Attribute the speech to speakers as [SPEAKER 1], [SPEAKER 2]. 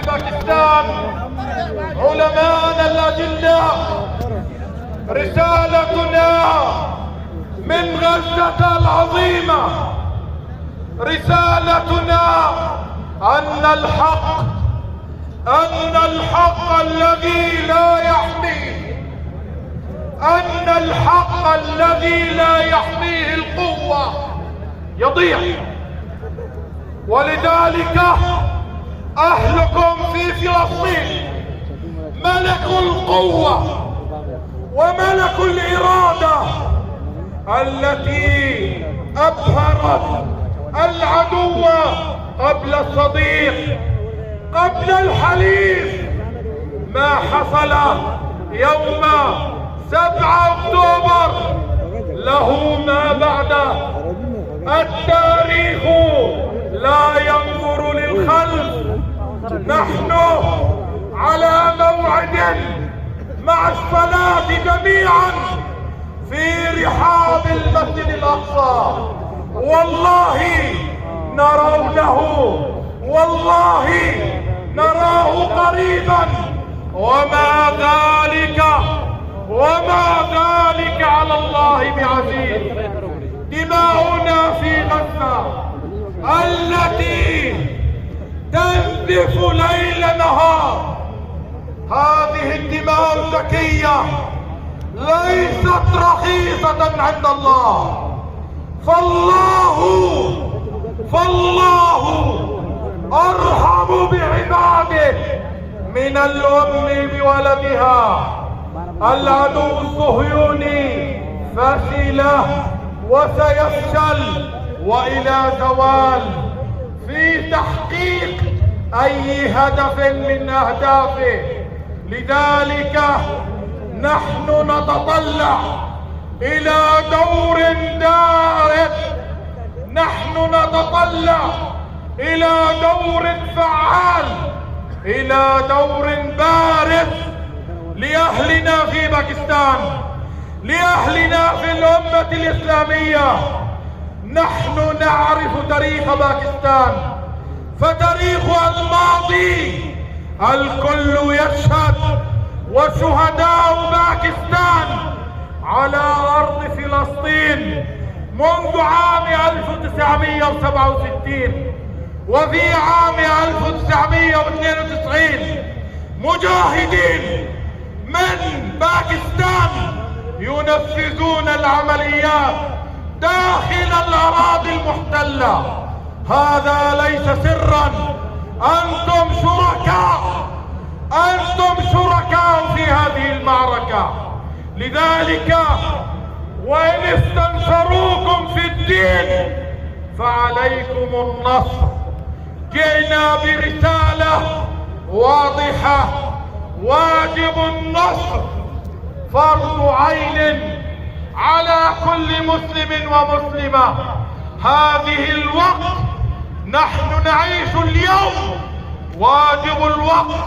[SPEAKER 1] باكستان، علماءنا الأجلاء، رسالتنا من غزة العظيمة، رسالتنا أن الحق الذي لا يحميه القوة يضيع. ولذلك أهلكم في فلسطين ملك القوة وملك الإرادة التي أبهرت العدو قبل الصديق قبل الحليف. ما حصل يوم 7 أكتوبر له ما بعده. التاريخ لا ينظر للخلف. نحن على موعد مع الصلاة جميعا في رحاب المسجد الأقصى. والله نرونه، والله نراه قريبا، وما ذلك على الله بعزيز. دماؤنا في غزة التي تنزف ليل نهار، هذه الدماء الزكية ليست رخيصة عند الله. فالله أرحم بعباده من الأم بولدها. العدو الصهيوني فشل وسيفشل وإلى زوال في تحقيق أي هدف من أهدافه. لذلك نحن نتطلع إلى دور بارز، نحن نتطلع إلى دور فعال، إلى دور بارز لأهلنا في باكستان، لأهلنا في الأمة الإسلامية. نحن نعرف تاريخ باكستان، فتاريخها الماضي الكل يشهد، وشهداء باكستان على أرض فلسطين منذ عام 1967 وفي عام 1992 مجاهدين من باكستان ينفذون العمليات داخل الأراضي المحتلة. هذا ليس سرا، أنتم شركاء في هذه المعركة. لذلك وإن استنصروكم في الدين فعليكم النصر. جئنا برسالة واضحة، واجب النصر فرض عين على كل مسلم ومسلمة. هذه الوقت نحن نعيش اليوم، واجب الوقت